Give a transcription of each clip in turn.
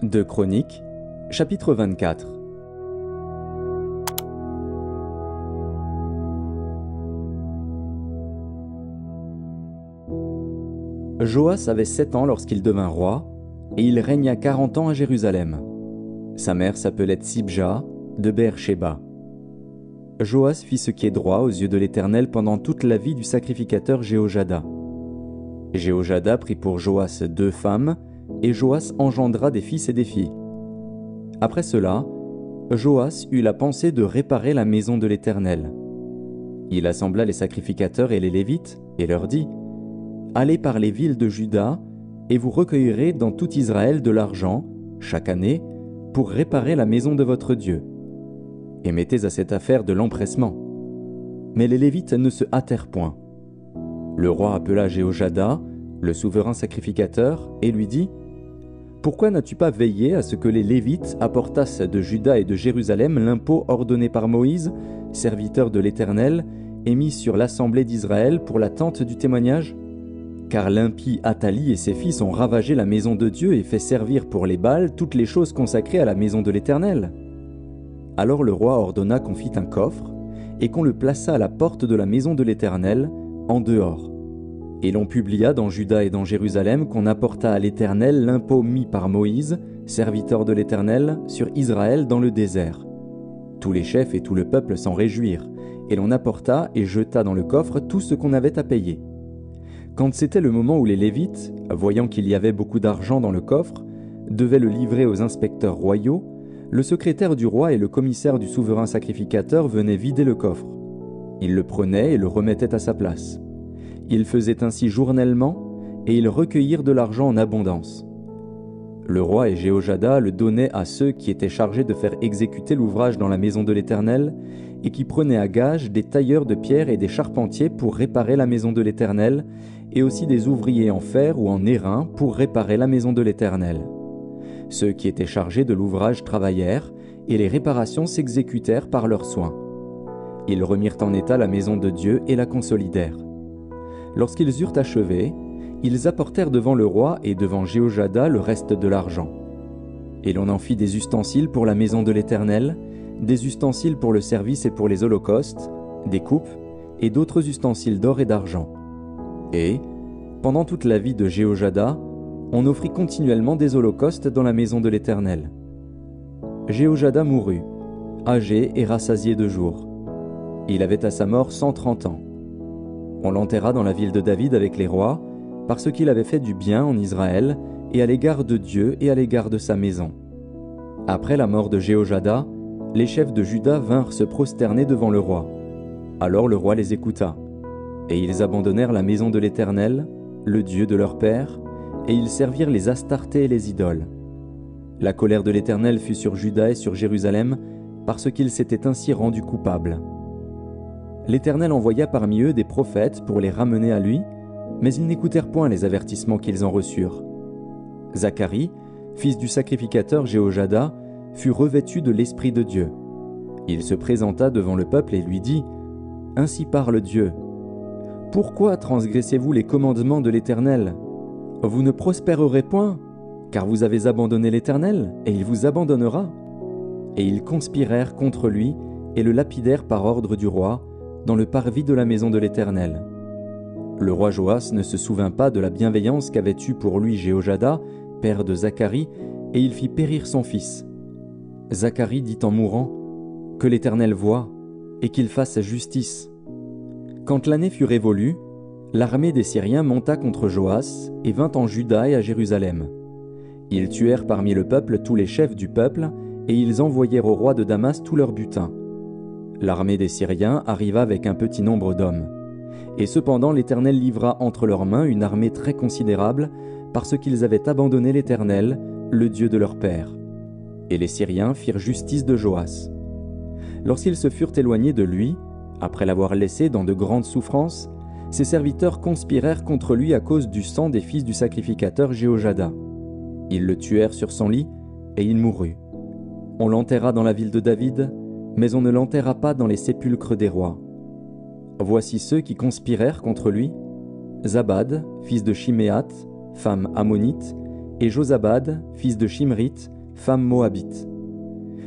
2 Chroniques, chapitre 24. Joas avait 7 ans lorsqu'il devint roi, et il régna 40 ans à Jérusalem. Sa mère s'appelait Tsibja, de Beer-Shéba. Joas fit ce qui est droit aux yeux de l'Éternel pendant toute la vie du sacrificateur Jéhojada. Jéhojada prit pour Joas 2 femmes, et Joas engendra des fils et des filles. Après cela, Joas eut la pensée de réparer la maison de l'Éternel. Il assembla les sacrificateurs et les Lévites, et leur dit : « Allez par les villes de Juda, et vous recueillerez dans tout Israël de l'argent, chaque année, pour réparer la maison de votre Dieu. Et mettez à cette affaire de l'empressement. » Mais les Lévites ne se hâtèrent point. Le roi appela Jéhojada, le souverain sacrificateur, et lui dit : « Pourquoi n'as-tu pas veillé à ce que les Lévites apportassent de Juda et de Jérusalem l'impôt ordonné par Moïse, serviteur de l'Éternel, et mis sur l'assemblée d'Israël pour la tente du témoignage ? Car l'impie Athali et ses fils ont ravagé la maison de Dieu et fait servir pour les Baals toutes les choses consacrées à la maison de l'Éternel. » Alors le roi ordonna qu'on fît un coffre, et qu'on le plaça à la porte de la maison de l'Éternel, en dehors. Et l'on publia dans Juda et dans Jérusalem qu'on apporta à l'Éternel l'impôt mis par Moïse, serviteur de l'Éternel, sur Israël dans le désert. Tous les chefs et tout le peuple s'en réjouirent, et l'on apporta et jeta dans le coffre tout ce qu'on avait à payer. Quand c'était le moment où les Lévites, voyant qu'il y avait beaucoup d'argent dans le coffre, devaient le livrer aux inspecteurs royaux, le secrétaire du roi et le commissaire du souverain sacrificateur venaient vider le coffre. Ils le prenaient et le remettaient à sa place. Ils faisaient ainsi journellement, et ils recueillirent de l'argent en abondance. Le roi et Jéhojada le donnaient à ceux qui étaient chargés de faire exécuter l'ouvrage dans la maison de l'Éternel, et qui prenaient à gage des tailleurs de pierre et des charpentiers pour réparer la maison de l'Éternel, et aussi des ouvriers en fer ou en airain pour réparer la maison de l'Éternel. Ceux qui étaient chargés de l'ouvrage travaillèrent, et les réparations s'exécutèrent par leurs soins. Ils remirent en état la maison de Dieu et la consolidèrent. Lorsqu'ils eurent achevé, ils apportèrent devant le roi et devant Jéhojada le reste de l'argent. Et l'on en fit des ustensiles pour la maison de l'Éternel, des ustensiles pour le service et pour les holocaustes, des coupes et d'autres ustensiles d'or et d'argent. Et, pendant toute la vie de Jéhojada, on offrit continuellement des holocaustes dans la maison de l'Éternel. Jéhojada mourut, âgé et rassasié de jours. Il avait à sa mort 130 ans. On l'enterra dans la ville de David avec les rois, parce qu'il avait fait du bien en Israël, et à l'égard de Dieu et à l'égard de sa maison. Après la mort de Jéhojada, les chefs de Juda vinrent se prosterner devant le roi. Alors le roi les écouta, et ils abandonnèrent la maison de l'Éternel, le Dieu de leur père, et ils servirent les Astartés et les idoles. La colère de l'Éternel fut sur Juda et sur Jérusalem, parce qu'ils s'étaient ainsi rendus coupables. L'Éternel envoya parmi eux des prophètes pour les ramener à lui, mais ils n'écoutèrent point les avertissements qu'ils en reçurent. Zacharie, fils du sacrificateur Jéhojada, fut revêtu de l'Esprit de Dieu. Il se présenta devant le peuple et lui dit : « Ainsi parle Dieu. Pourquoi transgressez-vous les commandements de l'Éternel ? Vous ne prospérerez point, car vous avez abandonné l'Éternel, et il vous abandonnera. » Et ils conspirèrent contre lui et le lapidèrent par ordre du roi, dans le parvis de la maison de l'Éternel. Le roi Joas ne se souvint pas de la bienveillance qu'avait eue pour lui Jéhojada, père de Zacharie, et il fit périr son fils. Zacharie dit en mourant : « Que l'Éternel voie, et qu'il fasse justice. » Quand l'année fut révolue, l'armée des Syriens monta contre Joas et vint en Juda et à Jérusalem. Ils tuèrent parmi le peuple tous les chefs du peuple, et ils envoyèrent au roi de Damas tout leur butin. L'armée des Syriens arriva avec un petit nombre d'hommes. Et cependant l'Éternel livra entre leurs mains une armée très considérable, parce qu'ils avaient abandonné l'Éternel, le Dieu de leur père. Et les Syriens firent justice de Joas. Lorsqu'ils se furent éloignés de lui, après l'avoir laissé dans de grandes souffrances, ses serviteurs conspirèrent contre lui à cause du sang des fils du sacrificateur Jéhojada. Ils le tuèrent sur son lit, et il mourut. On l'enterra dans la ville de David, mais on ne l'enterra pas dans les sépulcres des rois. Voici ceux qui conspirèrent contre lui : Zabad, fils de Shiméath, femme ammonite, et Josabad, fils de Shimrith, femme moabite.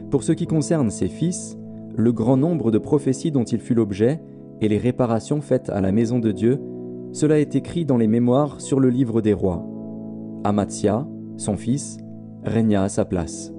Pour ce qui concerne ses fils, le grand nombre de prophéties dont il fut l'objet et les réparations faites à la maison de Dieu, cela est écrit dans les mémoires sur le livre des rois. Amatsia, son fils, régna à sa place.